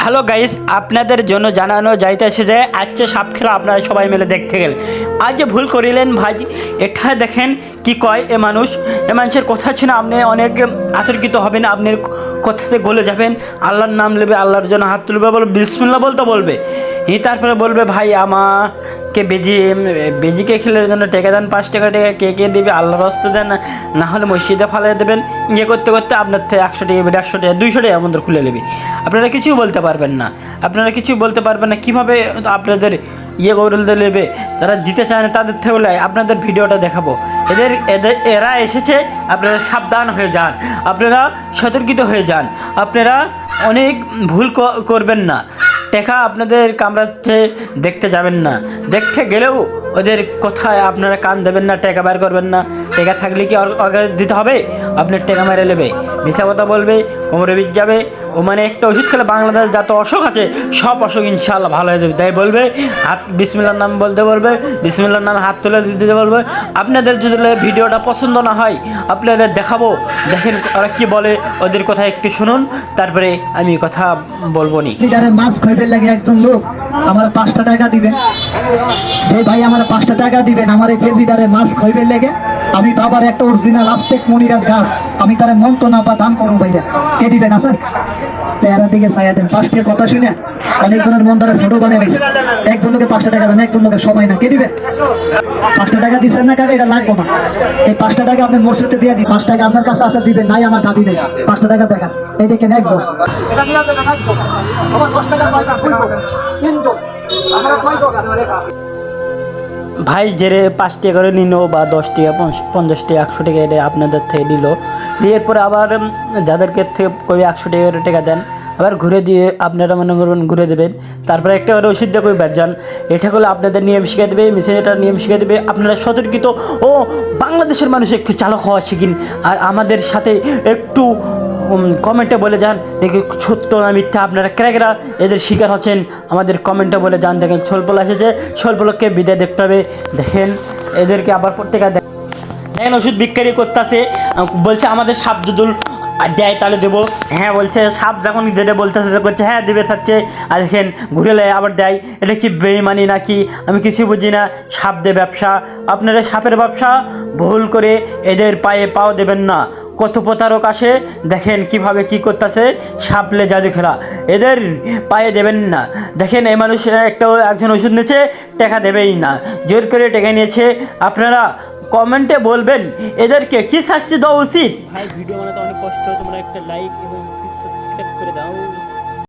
Hello guys, আপনাদের জন্য জানানো যাইতেছে যে আজকে সাপ খেলা আপনারা সবাই মিলে দেখতে গেলেন। আজ যে ভুল করিলেন ভাই, এটা দেখেন কি কয় এ মানুষের কথা শুনে আপনি অনেক আতর্কিত হবেন, আপনার কথাতে গলে যাবেন। আল্লাহর নাম নেবে, আল্লাহর জন্য হাত তুলবে, বলবে বিসমিল্লাহ বলতে বলবে। তারপরে বলবে ভাই আমাকে বেজিকে খেলার জন্য টেকা দেন, 5 টাকা কে দেবে, আল্লাহর হস্তে দেন, না হলে মসজিদে ফালিয়ে দেবেন। করতে করতে আপনার থেকে 100 টাকা 150 টাকা 200 টাকা আমাদের খুলে নেবে। আপনারা কিছুই বলতে পারবেন না, কীভাবে আপনাদের করে নেবে। যারা দিতে চায় না তাদের থেকে আপনাদের ভিডিওটা দেখাবো। এরা এসেছে, আপনারা সাবধান হয়ে যান, আপনারা সতর্কিত হয়ে যান, আপনারা অনেক ভুল করবেন না। টাকা আপনাদের কামড়াচ্ছে, দেখতে যাবেন না, দেখতে গেলেও ওদের কথায় আপনারা কান দেবেন না, টাকা বের করবেন না। টাকা থাকলে কি দিতে হবে? আপনার টাকা মেরে নেবে, মিশা কথা বলবে, কোমরে বিষ যাবে। ও মানে একটা ওষুধ খেলে বাংলাদেশ যত অসুখ আছে সব অসুখ ইনশাআল্লাহ ভালো হয়ে যাবে। তাই বলবে হাত বিসমিল্লাহর নাম বলতে বলবে, বিসমিল্লাহর নামে হাত তুলে দিতে বলবে। আপনাদের যদি ভিডিওটা পছন্দ না হয় আপনাদের দেখাবো, দেখেন ওরা কি বলে, ওদের কথা একটু শুনুন, তারপরে আমি কথা বলবো নি। মাছ খাইবে লাগে একজন লোক আমার 5 টাকা দিবেন, যে ভাই আমার 5 টাকা দিবেন আমার এই প্রেসিডারে মাছ খাইবে লাগে। আমি বাবার একটা অরিজিনাল আস্তেক মনিরাজ গাছ, আমি তারে মন্ত্রণা বা দান করুন ভাইয়া, কে দিবেন? আছে চেহারা দিকে ছায়া দেন। 5 টাকা কথা শুনে অনেকজনের মন দ্বারা ছোট বানিয়ে গেছে। একজন লোকে 5 টাকা দেন, একজন লোকের সময় না, কে দিবেন? 5 টাকা দিচ্ছেন না কাকা, এটা লাগবো না। এই 5 টাকা আপনি মসজিদে দিয়ে দিন। 5 টাকা আপনার কাছে আসা দিবেন, নাই আমার দাবি নেই। 5 টাকা দেখান, এই দেখেন একজন ভাই জেরে 5 টাকা করে নিল বা 10 টাকা 50 টাকা 100 টাকা এটা আপনাদের থেকে নিল, এর পরে আবার যাদেরকে থেকে কই 100 টাকা করে টাকা দেন, আবার ঘুরে দিয়ে আপনারা মনে করবেন ঘুরে দেবেন। তারপরে একটা করে ওষুধ দিয়ে কই বেচ যান, এটা করলে আপনাদের নিয়ম শিখে দেবে, মেসেজটা নিয়ম শিখে দেবে। আপনারা সতর্কিত ও বাংলাদেশের মানুষ একটু চালক হওয়া শিখিন, আর আমাদের সাথে একটু কমেন্টে বলে যান দেখি সত্য না মিথ্যা, আপনারা কেরা এদের শিকার হচ্ছেন আমাদের কমেন্টে বলে যান। দেখেন ছলপল এসেছে, ছলপলকে বিদায় দেখতে হবে। দেখেন এদেরকে আবার প্রত্যেকে দেখেন ওষুধ বিক্রি করতেছে, বলছে আমাদের সাপ যদি দেয় তাহলে দেবো। হ্যাঁ বলছে, সাপ যখন দেবে বলতেছে বলছে হ্যাঁ দেবে থাকছে, আর দেখেন ঘুরে লেয় আবার দেয়। এটা কি বেইমানি নাকি? আমি কিছু বুঝি না। সাপ দিয়ে ব্যবসা, আপনারা সাপের ব্যবসা ভুল করে এদের পায়ে পাও দেবেন না। কত প্রতারক আসে, দেখেন কিভাবে কি করতেছে, সাপলে জাদু খেলা, এদের পায়ে দেবেন না। দেখেন এই মানুষ একজন ওষুধ নিয়েছে, টাকা দেবেই না, জোর করে টাকা নিয়েছে। আপনারা কমেন্টে বলবেন এদেরকে কি শাস্তি দেওয়া উচিত। ভাই ভিডিও বানাতে অনেক কষ্ট, তোমরা একটা লাইক এবং সাবস্ক্রাইব করে দাও।